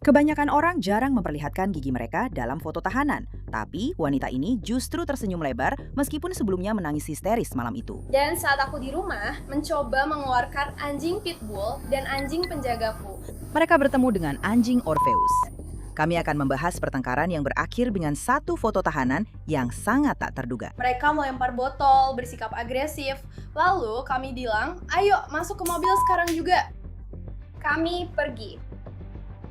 Kebanyakan orang jarang memperlihatkan gigi mereka dalam foto tahanan, tapi wanita ini justru tersenyum lebar meskipun sebelumnya menangis histeris malam itu. Dan saat aku di rumah, mencoba mengeluarkan anjing pitbull dan anjing penjagaku. Mereka bertemu dengan anjing Orpheus. Kami akan membahas pertengkaran yang berakhir dengan satu foto tahanan yang sangat tak terduga. Mereka melempar botol, bersikap agresif. Lalu kami bilang, ayo masuk ke mobil sekarang juga. Kami pergi.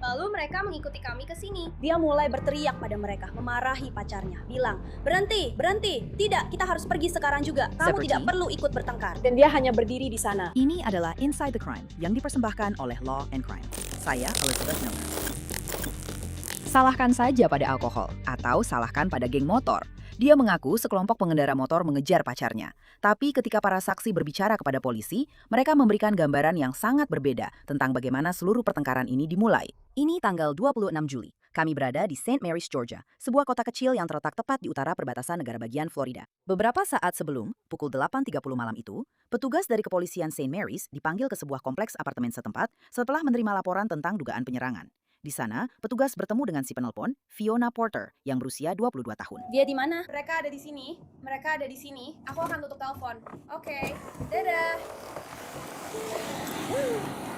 Lalu mereka mengikuti kami ke sini. Dia mulai berteriak pada mereka, memarahi pacarnya, bilang, berhenti, berhenti, tidak, kita harus pergi sekarang juga. Kamu Seperti? tidak perlu ikut bertengkar. Dan dia hanya berdiri di sana. Ini adalah Inside the Crime yang dipersembahkan oleh Law and Crime. Saya Elizabeth Miller. Salahkan saja pada alkohol atau salahkan pada geng motor. Dia mengaku sekelompok pengendara motor mengejar pacarnya. Tapi ketika para saksi berbicara kepada polisi, mereka memberikan gambaran yang sangat berbeda tentang bagaimana seluruh pertengkaran ini dimulai. Ini tanggal 26 Juli. Kami berada di St. Mary's, Georgia, sebuah kota kecil yang terletak tepat di utara perbatasan negara bagian Florida. Beberapa saat sebelum, pukul 8.30 malam itu, petugas dari kepolisian St. Mary's dipanggil ke sebuah kompleks apartemen setempat setelah menerima laporan tentang dugaan penyerangan. Di sana, petugas bertemu dengan si penelpon, Fiona Porter, yang berusia 22 tahun. Dia di mana? Mereka ada di sini. Mereka ada di sini. Aku akan tutup telepon. Oke, dadah.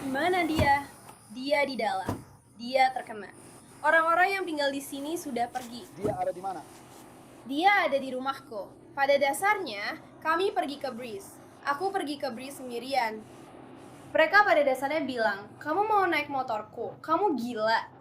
Mana dia? Dia di dalam. Dia terkena. Orang-orang yang tinggal di sini sudah pergi. Dia ada di mana? Dia ada di rumahku. Pada dasarnya, kami pergi ke Breeze. Aku pergi ke Breeze sendirian. Mereka pada dasarnya bilang, kamu mau naik motorku, kamu gila.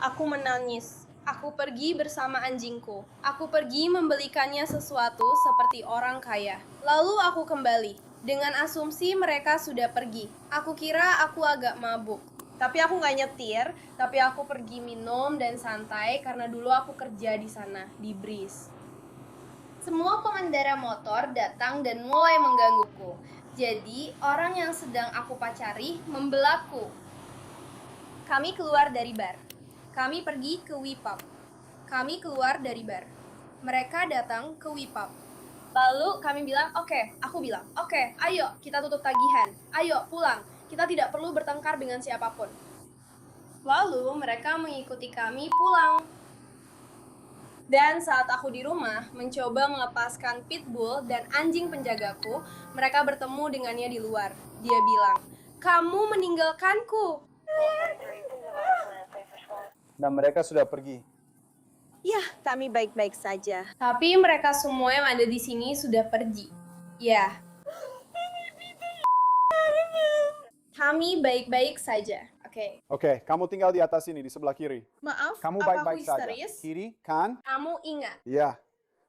Aku menangis. Aku pergi bersama anjingku. Aku pergi membelikannya sesuatu seperti orang kaya. Lalu aku kembali. Dengan asumsi mereka sudah pergi. Aku kira aku agak mabuk. Tapi aku gak nyetir, tapi aku pergi minum dan santai karena dulu aku kerja di sana, di Breeze. Semua pengendara motor datang dan mulai menggangguku. Jadi, orang yang sedang aku pacari membelakku. Kami keluar dari bar. Kami pergi ke Wipap. Kami keluar dari bar. Mereka datang ke Wipap. Lalu kami bilang, aku bilang, oke, ayo kita tutup tagihan. Ayo pulang, kita tidak perlu bertengkar dengan siapapun. Lalu mereka mengikuti kami pulang. Dan saat aku di rumah, mencoba melepaskan pitbull dan anjing penjagaku, mereka bertemu dengannya di luar. Dia bilang, kamu meninggalkanku. Dan mereka sudah pergi. Ya, kami baik-baik saja. Tapi mereka semua yang ada di sini sudah pergi. Ya. Kami baik-baik saja. Oke, kamu tinggal di atas sini, di sebelah kiri. Maaf, Kamu apa baik-baik aku saja. histeris? Kiri, kan? Kamu ingat. Ya,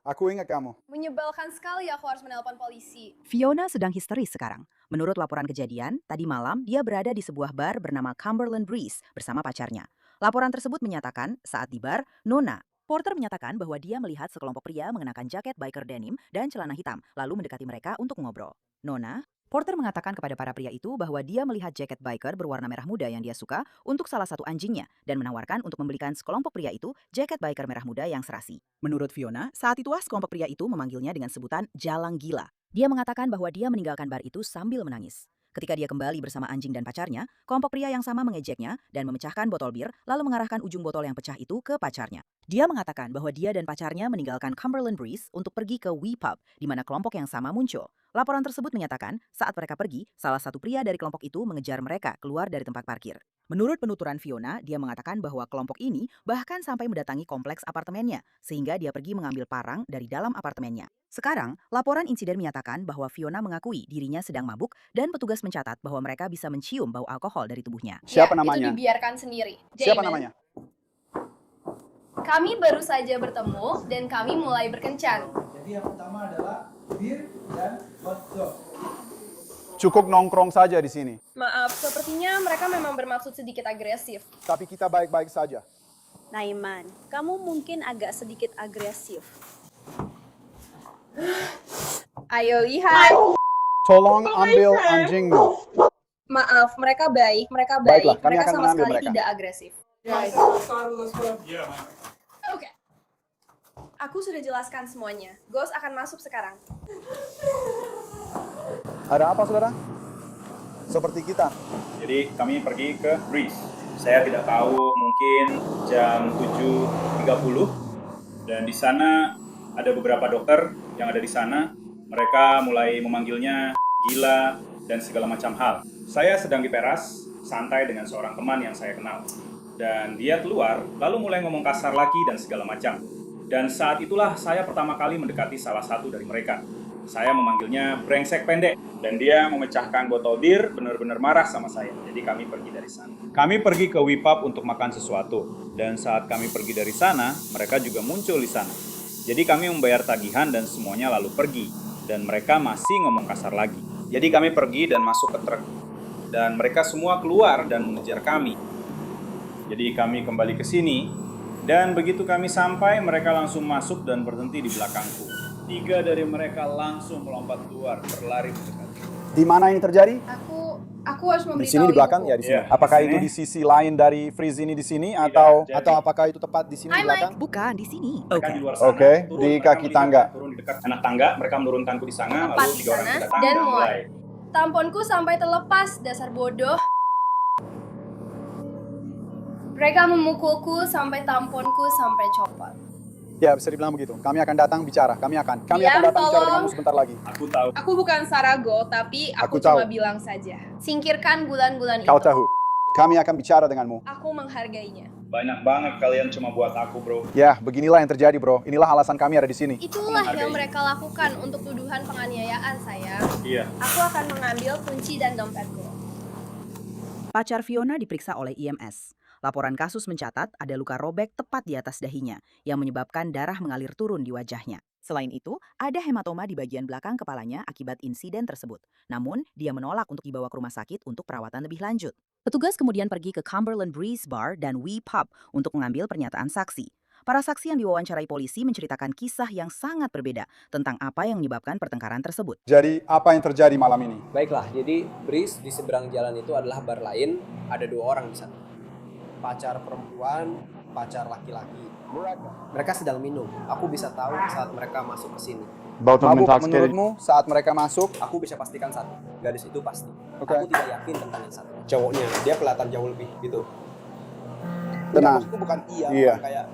aku ingat kamu. Menyebalkan sekali aku harus menelpon polisi. Fiona sedang histeris sekarang. Menurut laporan kejadian, tadi malam dia berada di sebuah bar bernama Cumberland Breeze bersama pacarnya. Laporan tersebut menyatakan saat di bar, Nona Porter menyatakan bahwa dia melihat sekelompok pria mengenakan jaket biker denim dan celana hitam, lalu mendekati mereka untuk ngobrol. Porter mengatakan kepada para pria itu bahwa dia melihat jaket biker berwarna merah muda yang dia suka untuk salah satu anjingnya dan menawarkan untuk membelikan sekelompok pria itu jaket biker merah muda yang serasi. Menurut Fiona, saat itulah sekelompok pria itu memanggilnya dengan sebutan jalang gila. Dia mengatakan bahwa dia meninggalkan bar itu sambil menangis. Ketika dia kembali bersama anjing dan pacarnya, kelompok pria yang sama mengejeknya dan memecahkan botol bir, lalu mengarahkan ujung botol yang pecah itu ke pacarnya. Dia mengatakan bahwa dia dan pacarnya meninggalkan Cumberland Breeze untuk pergi ke Wipap, di mana kelompok yang sama muncul. Laporan tersebut menyatakan, saat mereka pergi, salah satu pria dari kelompok itu mengejar mereka keluar dari tempat parkir. Menurut penuturan Fiona, dia mengatakan bahwa kelompok ini bahkan sampai mendatangi kompleks apartemennya, sehingga dia pergi mengambil parang dari dalam apartemennya. Sekarang, laporan insiden menyatakan bahwa Fiona mengakui dirinya sedang mabuk dan petugas mencatat bahwa mereka bisa mencium bau alkohol dari tubuhnya. Siapa Ya, namanya? itu dibiarkan sendiri. Siapa Damon. namanya? Kami baru saja bertemu dan kami mulai berkencan. Jadi yang utama adalah bir dan hot dog. Cukup nongkrong saja di sini. Maaf, sepertinya mereka memang bermaksud sedikit agresif. Tapi kita baik-baik saja. Naiman, kamu mungkin agak sedikit agresif. Ayo lihat. Tolong ambil anjingmu. Maaf, mereka baik. Baiklah, kami mereka akan sama mengambil sekali mereka. tidak agresif. Oke. Aku sudah jelaskan semuanya. Ghost akan masuk sekarang. Ada apa, saudara? Seperti kita. Jadi kami pergi ke Breeze. Saya tidak tahu, mungkin jam 7.30, dan di sana ada beberapa dokter yang ada di sana. Mereka mulai memanggilnya gila dan segala macam hal. Saya sedang di teras, santai dengan seorang teman yang saya kenal. Dan dia keluar, lalu mulai ngomong kasar lagi dan segala macam. Dan saat itulah saya pertama kali mendekati salah satu dari mereka. Saya memanggilnya brengsek pendek. Dan dia memecahkan botol bir, benar-benar marah sama saya. Jadi kami pergi dari sana. Kami pergi ke Wipap untuk makan sesuatu. Dan saat kami pergi dari sana, mereka juga muncul di sana. Jadi kami membayar tagihan dan semuanya lalu pergi. Dan mereka masih ngomong kasar lagi. Jadi kami pergi dan masuk ke truk. Dan mereka semua keluar dan mengejar kami. Jadi kami kembali ke sini. Dan begitu kami sampai, mereka langsung masuk dan berhenti di belakangku. 3 dari mereka langsung melompat keluar, berlari mendekat. Di mana ini terjadi? Aku harus Di memberitahu sini di belakang ibuku. ya di sini. Iya, Apakah di itu sini. di sisi lain dari Freeze ini di sini Tidak, atau jadi- apakah itu tepat di sini Hai, di belakang? Bukan, di sini. Mereka Oke. di luar sana, Oke, turun, di mereka kaki melihat tangga. turun di dekat anak tangga, mereka menurunkanku di sana, Tepat lalu di 3 orang sana, datang dan dan mulai. mulai. Tamponku sampai terlepas, dasar bodoh. Mereka memukulku sampai tamponku sampai copot. Ya, bisa dibilang begitu. Kami akan datang bicara. Kami akan Diam, datang bicara tolong. denganmu sebentar lagi. Aku tahu. Aku bukan Sarago, tapi Aku aku cuma tahu. bilang saja. Singkirkan bulan-bulan Kau itu. tahu. Kami akan bicara denganmu. Aku menghargainya. Banyak banget kalian cuma buat aku, bro. Ya, beginilah yang terjadi, bro. Inilah alasan kami ada di sini. Itulah Menghargai. yang mereka lakukan untuk tuduhan penganiayaan, sayang. Iya. Aku akan mengambil kunci dan dompetku. Pacar Fiona diperiksa oleh IMS. Laporan kasus mencatat ada luka robek tepat di atas dahinya yang menyebabkan darah mengalir turun di wajahnya. Selain itu, ada hematoma di bagian belakang kepalanya akibat insiden tersebut. Namun, dia menolak untuk dibawa ke rumah sakit untuk perawatan lebih lanjut. Petugas kemudian pergi ke Cumberland Breeze Bar dan Wee Pub untuk mengambil pernyataan saksi. Para saksi yang diwawancarai polisi menceritakan kisah yang sangat berbeda tentang apa yang menyebabkan pertengkaran tersebut. Jadi, apa yang terjadi malam ini? Baiklah, jadi Breeze di seberang jalan itu adalah bar lain, ada 2 orang di sana. Pacar perempuan, pacar laki-laki. Mereka sedang minum. Aku bisa tahu saat mereka masuk ke sini. Mabuk menurutmu saat mereka masuk? Aku bisa pastikan satu, gadis itu pasti. Oke. Aku tidak yakin tentang yang satu. Cowoknya, dia kelihatan jauh lebih gitu. Tenang. Maksudku bukan Iya. bukan kayak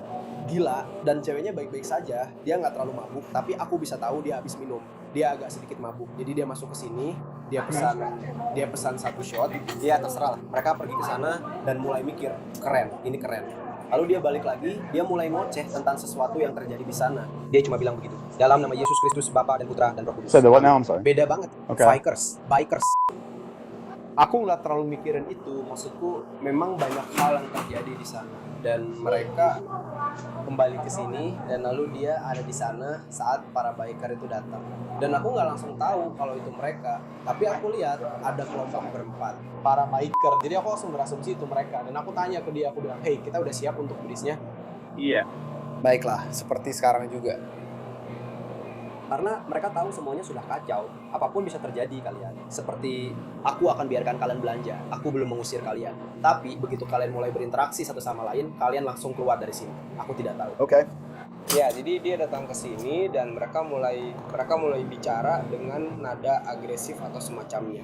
gila, dan ceweknya baik-baik saja. Dia nggak terlalu mabuk, tapi aku bisa tahu dia habis minum. Dia agak sedikit mabuk. Jadi dia masuk ke sini, dia pesan 1 shot. Dia terserah lah. Mereka pergi ke sana dan mulai mikir, keren, ini keren. Lalu dia balik lagi, dia mulai ngoceh tentang sesuatu yang terjadi di sana. Dia cuma bilang begitu. Dalam nama Yesus Kristus, Bapa dan Putra dan Roh Kudus. Beda banget. Oke. Bikers. Aku nggak terlalu mikirin itu. Maksudku, memang banyak hal yang terjadi di sana. Dan mereka kembali ke sini, dan lalu dia ada di sana saat para biker itu datang. Dan aku nggak langsung tahu kalau itu mereka. Tapi aku lihat ada kelompok berempat, para biker. Jadi aku langsung berasumsi itu mereka. Dan aku tanya ke dia, aku bilang, hey, kita udah siap untuk brisnya? Iya. Baiklah, seperti sekarang juga. Karena mereka tahu semuanya sudah kacau. Apapun bisa terjadi kalian. Seperti aku akan biarkan kalian belanja. Aku belum mengusir kalian. Tapi begitu kalian mulai berinteraksi satu sama lain, kalian langsung keluar dari sini. Aku tidak tahu. Oke. Ya, jadi dia datang ke sini dan mereka mulai bicara dengan nada agresif atau semacamnya.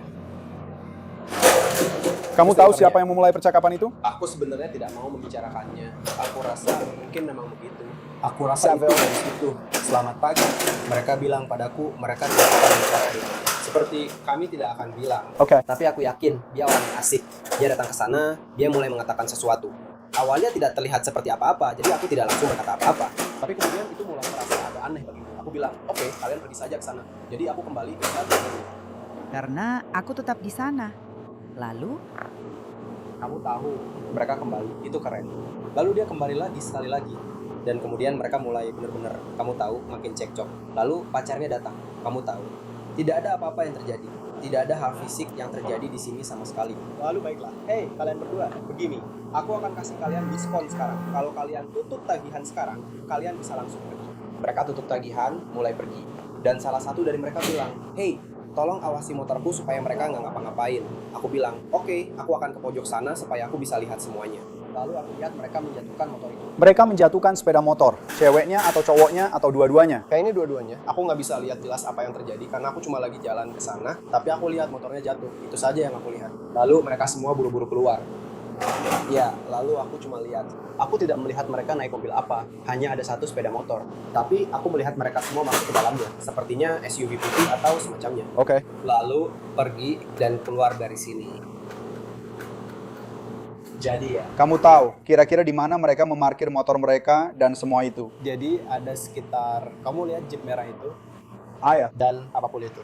Kamu tahu siapa yang memulai percakapan itu? Aku sebenarnya tidak mau membicarakannya. Aku rasa mungkin memang begitu. Aku rasa itu dari situ. Selamat pagi. Mereka bilang padaku, mereka tidak akan bicara dengannya. Seperti kami tidak akan bilang. Oke. Tapi aku yakin dia orang yang asik. Dia datang ke sana, dia mulai mengatakan sesuatu. Awalnya tidak terlihat seperti apa-apa, jadi aku tidak langsung berkata apa-apa. Tapi kemudian itu mulai merasa agak aneh bagiku. Aku bilang, oke, kalian pergi saja ke sana. Jadi aku kembali ke saat itu. Karena aku tetap di sana. Lalu, Kamu tahu, mereka kembali, itu keren. Lalu dia kembali lagi sekali lagi. Dan kemudian mereka mulai benar-benar, kamu tahu, makin cekcok. Lalu pacarnya datang, kamu tahu. Tidak ada apa-apa yang terjadi. Tidak ada hal fisik yang terjadi di sini sama sekali. Lalu baiklah, hey kalian berdua, begini. Aku akan kasih kalian diskon sekarang. Kalau kalian tutup tagihan sekarang, kalian bisa langsung pergi. Mereka tutup tagihan, mulai pergi. Dan salah satu dari mereka bilang, hey, tolong awasi motorku supaya mereka nggak ngapa-ngapain. Aku bilang, oke, aku akan ke pojok sana supaya aku bisa lihat semuanya. Lalu aku lihat mereka menjatuhkan motor itu. Mereka menjatuhkan sepeda motor. Ceweknya atau cowoknya atau dua-duanya? Kayaknya dua-duanya. Aku nggak bisa lihat jelas apa yang terjadi karena aku cuma lagi jalan ke sana. Tapi aku lihat motornya jatuh. Itu saja yang aku lihat. Lalu mereka semua buru-buru keluar. Ya, lalu aku cuma lihat. Aku tidak melihat mereka naik mobil apa, hanya ada satu sepeda motor. Tapi aku melihat mereka semua masuk ke dalamnya, sepertinya SUV putih atau semacamnya. Oke. Lalu pergi dan keluar dari sini. Jadi ya, Kamu tahu kira-kira di mana mereka memarkir motor mereka dan semua itu? jadi ada sekitar, kamu lihat jeep merah itu, Ah ya. dan apapun itu.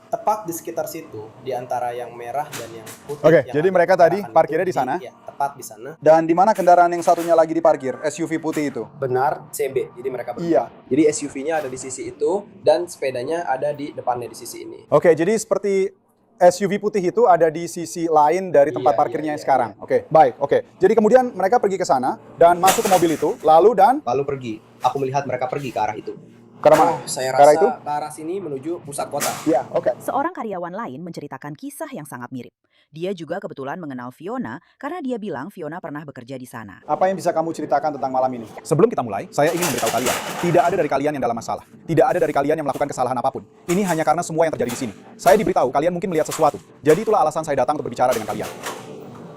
Tepat di sekitar situ, di antara yang merah dan yang putih. Oke, yang jadi akan mereka tadi diarahkan parkirnya itu di sana? Ya, tepat di sana. Dan di mana kendaraan yang satunya lagi diparkir? SUV putih itu? Benar, CB. Jadi mereka berdua. Iya. Jadi SUV-nya ada di sisi itu, dan sepedanya ada di depannya di sisi ini. Oke, jadi seperti SUV putih itu ada di sisi lain dari tempat Iya, parkirnya iya, yang iya, sekarang. Oke, baik. Oke. Jadi kemudian mereka pergi ke sana dan masuk ke mobil itu, lalu dan Lalu pergi. Aku melihat mereka pergi ke arah itu. ke arah mana? Saya Ke arah rasa itu? ke arah sini menuju pusat kota. Iya, oke. Seorang karyawan lain menceritakan kisah yang sangat mirip. Dia juga kebetulan mengenal Fiona karena dia bilang Fiona pernah bekerja di sana. Apa yang bisa kamu ceritakan tentang malam ini? Sebelum kita mulai, saya ingin memberitahu kalian, tidak ada dari kalian yang dalam masalah. Tidak ada dari kalian yang melakukan kesalahan apapun. Ini hanya karena semua yang terjadi di sini. Saya diberitahu kalian mungkin melihat sesuatu. Jadi itulah alasan saya datang untuk berbicara dengan kalian.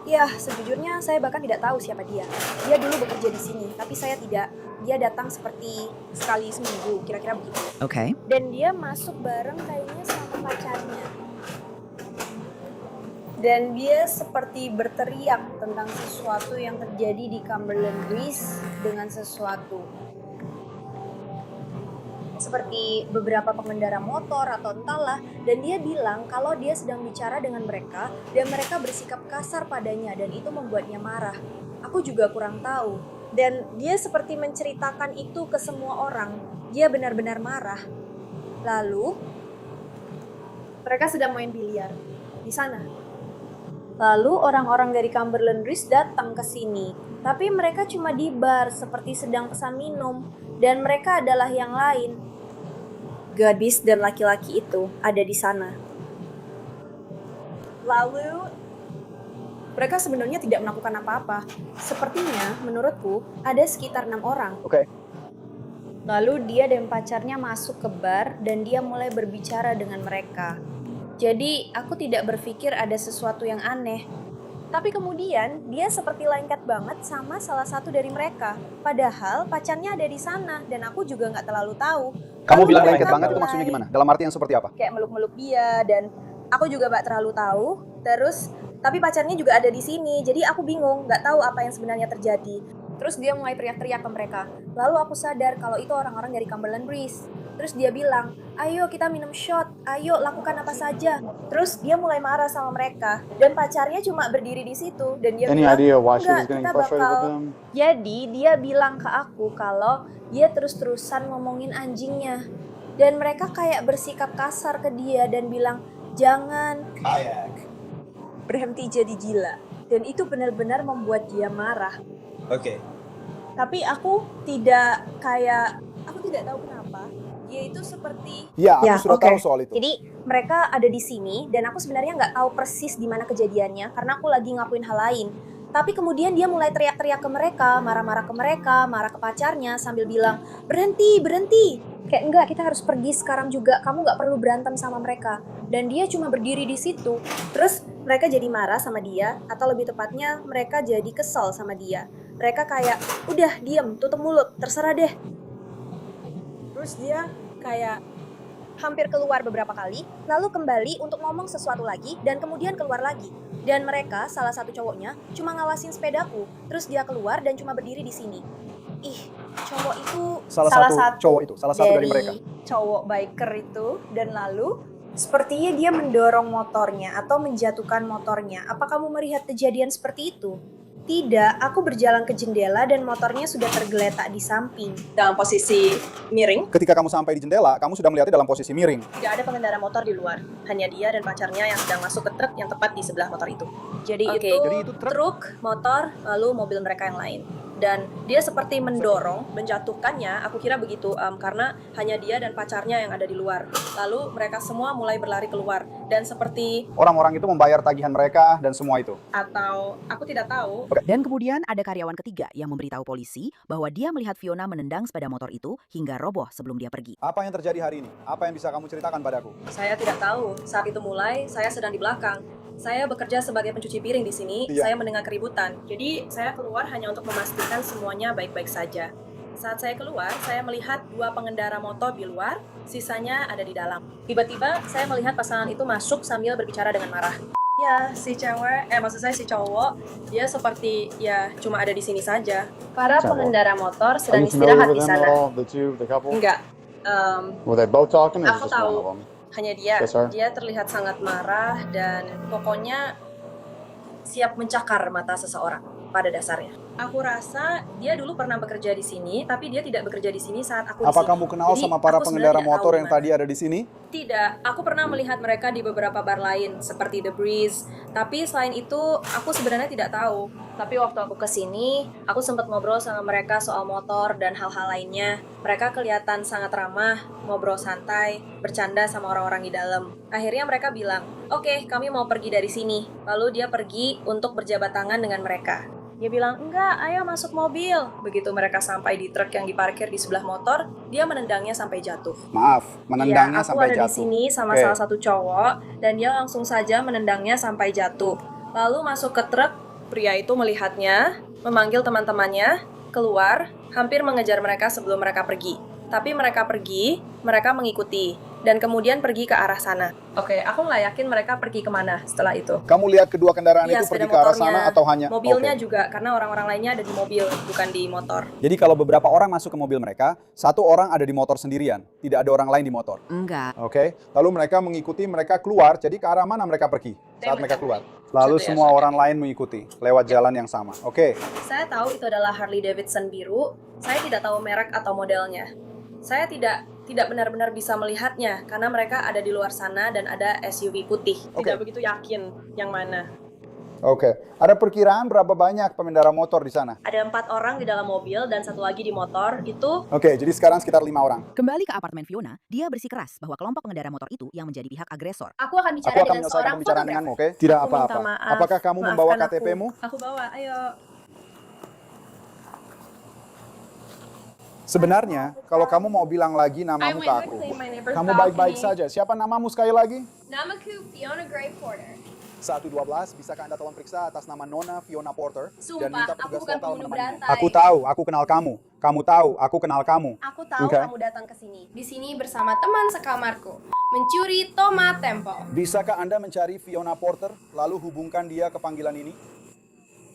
Ya, sejujurnya saya bahkan tidak tahu siapa dia. Dia dulu bekerja di sini, tapi saya tidak. Dia datang seperti sekali seminggu, kira-kira begitu. Oke. Dan dia masuk bareng kayaknya sama pacarnya. Dan dia seperti berteriak tentang sesuatu yang terjadi di Cumberland Breeze dengan sesuatu. Seperti beberapa pengendara motor atau entahlah. Dan dia bilang kalau dia sedang bicara dengan mereka dan mereka bersikap kasar padanya dan itu membuatnya marah. Aku juga kurang tahu. Dan dia seperti menceritakan itu ke semua orang. Dia benar-benar marah. Lalu Mereka sedang main biliar di sana. Lalu orang-orang dari Cumberland Breeze datang ke sini. Tapi mereka cuma di bar seperti sedang pesan minum. Dan mereka adalah yang lain. Gadis dan laki-laki itu ada di sana. Lalu Mereka sebenarnya tidak melakukan apa-apa. Sepertinya, menurutku, ada sekitar 6 orang. Oke. Lalu dia dan pacarnya masuk ke bar dan dia mulai berbicara dengan mereka. Jadi aku tidak berpikir ada sesuatu yang aneh. Tapi kemudian dia seperti lengket banget sama salah satu dari mereka. Padahal pacarnya ada di sana dan aku juga nggak terlalu tahu. Kamu Lalu bilang mereka lengket banget itu mulai maksudnya gimana? Dalam arti yang seperti apa? kayak meluk-meluk dia dan aku juga nggak terlalu tahu. Terus tapi pacarnya juga ada di sini. Jadi aku bingung, nggak tahu apa yang sebenarnya terjadi. Terus dia mulai teriak-teriak ke mereka. Lalu aku sadar kalau itu orang-orang dari Cumberland Breeze. Terus dia bilang, ayo kita minum shot, ayo lakukan apa saja. Terus dia mulai marah sama mereka. Dan pacarnya cuma berdiri di situ. Dan dia bilang, enggak, kita bakal... Jadi dia bilang ke aku kalau dia terus-terusan ngomongin anjingnya. Dan mereka kayak bersikap kasar ke dia dan bilang, jangan berhenti jadi gila. Dan itu benar-benar membuat dia marah. Oke. Tapi aku tidak tahu kenapa. Dia itu seperti Iya, aku Ya, sudah oke. tahu soal itu. Jadi mereka ada di sini dan aku sebenarnya nggak tahu persis di mana kejadiannya karena aku lagi ngakuin hal lain. Tapi kemudian dia mulai teriak-teriak ke mereka, marah-marah ke mereka, marah ke pacarnya sambil bilang, berhenti, berhenti. Kayak enggak, kita harus pergi sekarang juga, kamu nggak perlu berantem sama mereka. Dan dia cuma berdiri di situ. Terus mereka jadi marah sama dia, atau lebih tepatnya mereka jadi kesel sama dia. Mereka kayak, udah diem, tutup mulut, terserah deh. Terus dia kayak hampir keluar beberapa kali, lalu kembali untuk ngomong sesuatu lagi, dan kemudian keluar lagi. Dan mereka, salah satu cowoknya, cuma ngawasin sepedaku. Terus dia keluar dan cuma berdiri di sini. Ih, cowok itu Salah satu cowok itu, salah satu dari mereka. cowok biker itu. Dan lalu, sepertinya dia mendorong motornya atau menjatuhkan motornya. Apa kamu melihat kejadian seperti itu? Tidak, aku berjalan ke jendela dan motornya sudah tergeletak di samping. Dalam posisi miring, Ketika kamu sampai di jendela, kamu sudah melihatnya dalam posisi miring. tidak ada pengendara motor di luar. Hanya dia dan pacarnya yang sedang masuk ke truk yang tepat di sebelah motor itu. Jadi Oke. itu Jadi itu truk, motor, lalu mobil mereka yang lain. Dan dia seperti mendorong, Menjatuhkannya, aku kira begitu, karena hanya dia dan pacarnya yang ada di luar. Lalu mereka semua mulai berlari keluar. Dan seperti, Orang-orang itu membayar tagihan mereka dan semua itu. atau aku tidak tahu, Dan kemudian ada karyawan ketiga yang memberitahu polisi bahwa dia melihat Fiona menendang sepeda motor itu hingga roboh sebelum dia pergi. Apa yang terjadi hari ini? Apa yang bisa kamu ceritakan padaku? saya tidak tahu. Saat itu mulai, saya sedang di belakang. Saya bekerja sebagai pencuci piring di sini. Iya. Saya mendengar keributan. Jadi saya keluar hanya untuk memastikan semuanya baik-baik saja. Saat saya keluar, saya melihat 2 pengendara motor di luar, sisanya ada di dalam. Tiba-tiba saya melihat pasangan itu masuk sambil berbicara dengan marah. Ya, si maksud saya si cowok, dia seperti ya cuma ada di sini saja. Para pengendara motor sedang istirahat di sana. Enggak. Aku tahu. Hanya dia. Dia terlihat sangat marah dan pokoknya siap mencakar mata seseorang pada dasarnya. Aku rasa dia dulu pernah bekerja di sini, tapi dia tidak bekerja di sini saat aku di Apa sini. kamu kenal Jadi, sama para aku pengendara sebenarnya tidak motor tahu yang gimana. tadi ada di sini? Tidak, aku pernah melihat mereka di beberapa bar lain, seperti The Breeze. Tapi selain itu, aku sebenarnya tidak tahu. Tapi waktu aku kesini, aku sempat ngobrol sama mereka soal motor dan hal-hal lainnya. Mereka kelihatan sangat ramah, ngobrol santai, bercanda sama orang-orang di dalam. Akhirnya mereka bilang, "Oke, kami mau pergi dari sini." Lalu dia pergi untuk berjabat tangan dengan mereka. Dia bilang, "Enggak, ayo masuk mobil." Begitu mereka sampai di truk yang diparkir di sebelah motor, dia menendangnya sampai jatuh. Maaf, menendangnya Iya, aku sampai ada jatuh. di sini sama Oke. salah satu cowok dan dia langsung saja menendangnya sampai jatuh. Lalu masuk ke truk, pria itu melihatnya, memanggil teman-temannya, keluar, hampir mengejar mereka sebelum mereka pergi. Tapi mereka pergi, mereka mengikuti, dan kemudian pergi ke arah sana. Oke, aku nggak yakin mereka pergi kemana setelah itu. Kamu lihat kedua kendaraan Iya, itu pergi sepeda ke arah motornya. sana atau hanya? Mobilnya Oke. juga, karena orang-orang lainnya ada di mobil, bukan di motor. Jadi kalau beberapa orang masuk ke mobil mereka, satu orang ada di motor sendirian, tidak ada orang lain di motor. Enggak. Oke, lalu mereka mengikuti, mereka keluar, jadi ke arah mana mereka pergi saat mereka keluar? Lalu Satu ya, semua satu. orang lain mengikuti, lewat jalan yang sama. Oke, Saya tahu itu adalah Harley Davidson biru. Saya tidak tahu merek atau modelnya. Saya tidak benar-benar bisa melihatnya karena mereka ada di luar sana dan ada SUV putih. Oke. Tidak begitu yakin yang mana. oke. Ada perkiraan berapa banyak pengendara motor di sana? Ada 4 orang di dalam mobil dan 1 lagi di motor. Itu Oke, jadi sekarang sekitar 5 orang. Kembali ke apartemen Fiona, dia bersikeras bahwa kelompok pengendara motor itu yang menjadi pihak agresor. Aku akan Aku bicara akan dengan menyelesaikan seorang pembicaraan fotografer. denganmu, oke? Tidak aku minta apa-apa. maaf. Apakah kamu membawa Maafkan KTP-mu? Aku bawa, ayo. Sebenarnya, kalau kamu mau bilang lagi namamu ke aku, kamu baik-baik saja. Siapa namamu sekali lagi? Namaku Fiona Gray Porter. 112, bisakah Anda tolong periksa atas nama Nona Fiona Porter? Dan minta Sumpah, aku petugas bukan lokal pembunuh menemanimu. berantai. Aku tahu, aku kenal kamu. Kamu tahu, aku kenal kamu. Aku tahu Oke. kamu datang ke sini. Di sini bersama teman sekamarku, mencuri tomat tempo. Bisakah Anda mencari Fiona Porter, lalu hubungkan dia ke panggilan ini?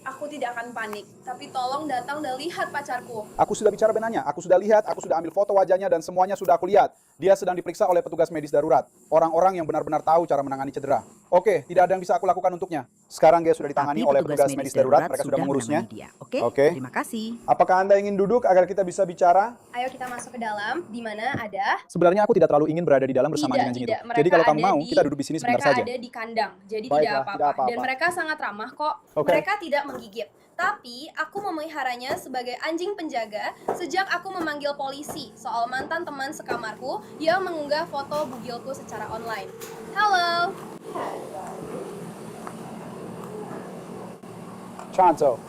Aku tidak akan panik, tapi tolong datang dan lihat pacarku. Aku sudah bicara benarnya, aku sudah lihat, aku sudah ambil foto wajahnya dan semuanya sudah aku lihat. Dia sedang diperiksa oleh petugas medis darurat. Orang-orang yang benar-benar tahu cara menangani cedera. Oke, tidak ada yang bisa aku lakukan untuknya. Sekarang dia sudah ditangani Tapi oleh petugas medis darurat, mereka sudah mengurusnya. menangani dia. Oke, Oke. terima kasih. Apakah Anda ingin duduk agar kita bisa bicara? Ayo kita masuk ke dalam, di mana ada... Sebenarnya aku tidak terlalu ingin berada di dalam bersama anjing-anjing itu. Mereka Jadi kalau kamu ada mau, di- kita duduk di sini sebentar mereka saja. ada di kandang, jadi Baiklah, tidak tidak apa-apa. apa-apa. Dan mereka sangat ramah kok. Oke. Mereka tidak menggigit. Tapi aku memeliharanya sebagai anjing penjaga sejak aku memanggil polisi soal mantan teman sekamarku yang mengunggah foto bugilku secara online. Halo. Chanto.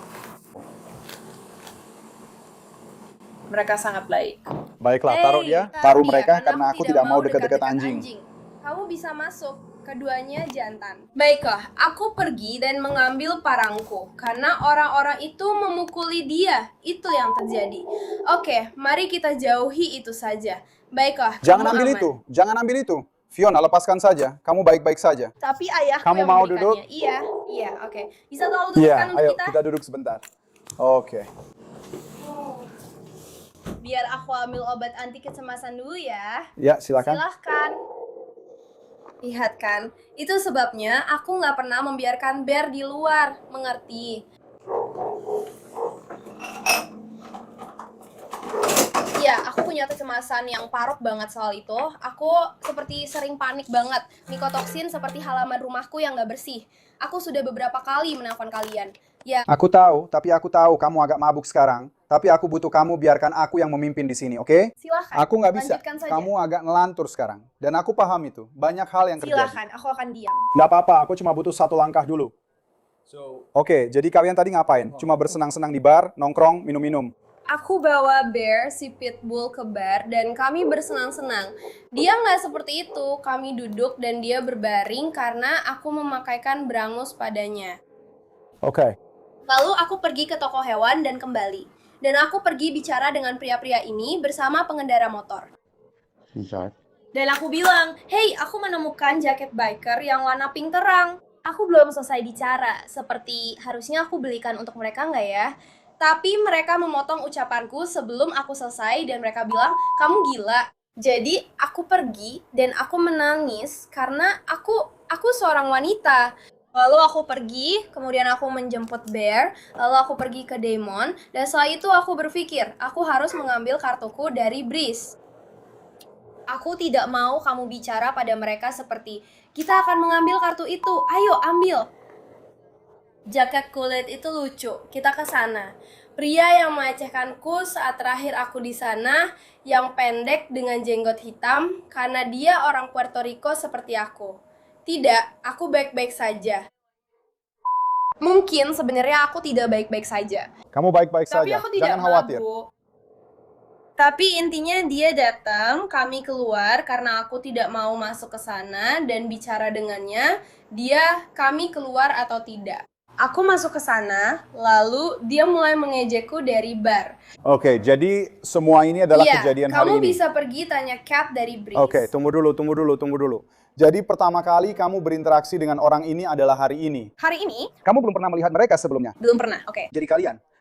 Mereka sangat baik. Baiklah, taruh dia, Taruh taruh dia, mereka karena aku tidak mau dekat-dekat dekat-dekat anjing. Kamu bisa masuk, keduanya jantan. Baiklah, aku pergi dan mengambil parangku karena orang-orang itu memukuli dia. Itu yang terjadi. Oke, mari kita jauhi itu saja. Baiklah, Jangan kamu ambil aman. itu, jangan ambil itu. Fiona, lepaskan saja. Kamu baik-baik saja. Tapi ayahku Kamu yang mau memberikannya. duduk? Iya, oke. Bisa tolong Iya, dudukkan untuk ayo kita? kita duduk sebentar. Oke. Biar aku ambil obat anti kecemasan dulu ya. Ya, silakan. Silahkan. Lihat kan, itu sebabnya aku nggak pernah membiarkan Bear di luar, mengerti? Ya, aku punya kecemasan yang parah banget soal itu. Aku seperti sering panik banget. Mikotoksin seperti halaman rumahku yang nggak bersih. Aku sudah beberapa kali menelpon kalian. Ya, Aku tahu, tapi aku tahu kamu agak mabuk sekarang. Tapi aku butuh kamu biarkan aku yang memimpin di sini, oke? silahkan. Aku nggak bisa. Lanjutkan saja. Kamu agak ngelantur sekarang. Dan aku paham itu. Banyak hal yang terjadi. Silahkan, aku akan diam. Nggak apa-apa, aku cuma butuh satu langkah dulu. Oke, jadi kalian tadi ngapain? Cuma bersenang-senang di bar, nongkrong, minum-minum. Aku bawa Bear, si pitbull, ke bar dan kami bersenang-senang. Dia nggak seperti itu, kami duduk dan dia berbaring karena aku memakaikan berangus padanya. Oke. Lalu aku pergi ke toko hewan dan kembali. Dan aku pergi bicara dengan pria-pria ini bersama pengendara motor. Dan aku bilang, hey, aku menemukan jaket biker yang warna pink terang. Aku belum selesai bicara, seperti harusnya aku belikan untuk mereka nggak ya? Tapi mereka memotong ucapanku sebelum aku selesai dan mereka bilang, kamu gila. Jadi aku pergi dan aku menangis karena aku seorang wanita. Lalu aku pergi, kemudian aku menjemput Bear, lalu aku pergi ke Damon, dan setelah itu aku berpikir, aku harus mengambil kartuku dari Breeze. Aku tidak mau kamu bicara pada mereka seperti, kita akan mengambil kartu itu, ayo ambil. Jaket kulit itu lucu, kita ke sana. Pria yang melecehkanku saat terakhir aku di sana, yang pendek dengan jenggot hitam, karena dia orang Puerto Rico seperti aku. Tidak, aku baik-baik saja. Mungkin sebenarnya aku tidak baik-baik saja. Kamu baik-baik Tapi saja. aku tidak Jangan khawatir. mabuk. Tapi intinya dia datang, kami keluar karena aku tidak mau masuk ke sana dan bicara dengannya, kami keluar atau tidak. Aku masuk ke sana, lalu dia mulai mengejekku dari bar. Oke, jadi semua ini adalah kejadian hari kamu ini. bisa pergi tanya Kat dari Breeze. Oke, tunggu dulu. Jadi pertama kali kamu berinteraksi dengan orang ini adalah hari ini. Hari ini? Kamu belum pernah melihat mereka sebelumnya. Belum pernah, oke. Jadi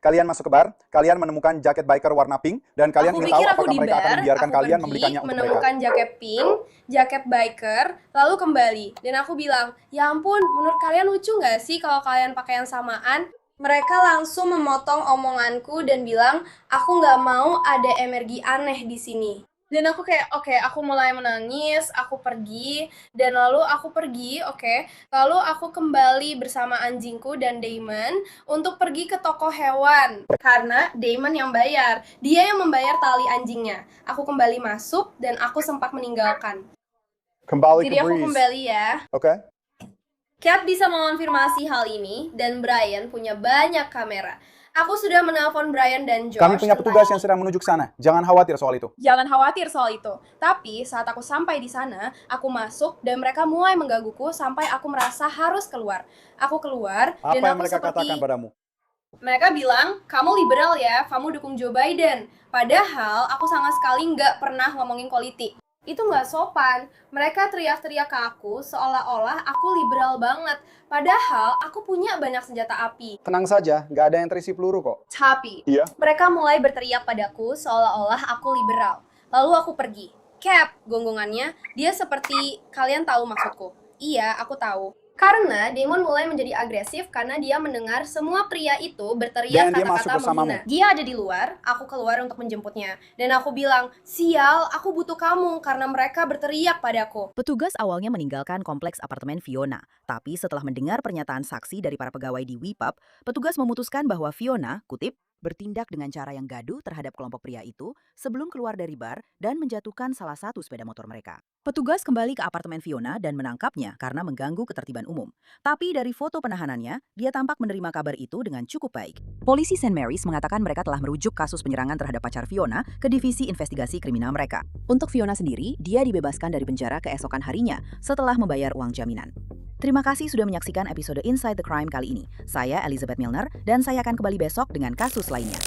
kalian masuk ke bar, kalian menemukan jaket biker warna pink, dan kalian Aku ingin tahu pikir aku apakah di mereka akan bar, membiarkan aku kalian pergi, membelikannya untuk mereka. menemukan jaket pink, jaket biker, lalu kembali. Dan aku bilang, ya ampun, menurut kalian lucu nggak sih kalau kalian pakai yang samaan? Mereka langsung memotong omonganku dan bilang, aku nggak mau ada energi aneh di sini. Dan aku kayak, oke, aku mulai menangis, aku pergi, dan lalu aku pergi, lalu aku kembali bersama anjingku dan Damon untuk pergi ke toko hewan. Karena Damon yang bayar, dia yang membayar tali anjingnya. Aku kembali masuk dan aku sempat meninggalkan. Kembali Jadi ke aku Breeze. kembali ya. Oke. Kat bisa mengonfirmasi hal ini, dan Brian punya banyak kamera. Aku sudah menelpon Brian dan Josh. Kami punya petugas yang sedang menuju ke sana. Jangan khawatir soal itu. Jangan khawatir soal itu. Tapi saat aku sampai di sana, aku masuk dan mereka mulai menggangguku sampai aku merasa harus keluar. Aku keluar Apa dan yang aku mereka seperti katakan padamu? mereka bilang, kamu liberal ya, kamu dukung Joe Biden. Padahal aku sama sekali nggak pernah ngomongin politik. Itu nggak sopan. Mereka teriak-teriak ke aku seolah-olah aku liberal banget. Padahal aku punya banyak senjata api. Tenang saja, nggak ada yang terisi peluru kok. Tapi Iya. mereka mulai berteriak padaku seolah-olah aku liberal. Lalu aku pergi. Cap, gonggongannya, dia seperti kalian tahu maksudku. Iya, aku tahu. Karena Damon mulai menjadi agresif karena dia mendengar semua pria itu berteriak Dan dia masuk kata-kata bersamamu. menghina. Dia ada di luar, aku keluar untuk menjemputnya. Dan aku bilang, sial, aku butuh kamu karena mereka berteriak padaku. Petugas awalnya meninggalkan kompleks apartemen Fiona, tapi setelah mendengar pernyataan saksi dari para pegawai di WePub, petugas memutuskan bahwa Fiona, kutip, bertindak dengan cara yang gaduh terhadap kelompok pria itu sebelum keluar dari bar dan menjatuhkan salah satu sepeda motor mereka. Petugas kembali ke apartemen Fiona dan menangkapnya karena mengganggu ketertiban umum. Tapi dari foto penahanannya, dia tampak menerima kabar itu dengan cukup baik. Polisi St. Mary's mengatakan mereka telah merujuk kasus penyerangan terhadap pacar Fiona ke divisi investigasi kriminal mereka. Untuk Fiona sendiri, dia dibebaskan dari penjara keesokan harinya setelah membayar uang jaminan. Terima kasih sudah menyaksikan episode Inside the Crime kali ini. Saya Elizabeth Milner dan saya akan kembali besok dengan kasus lainnya.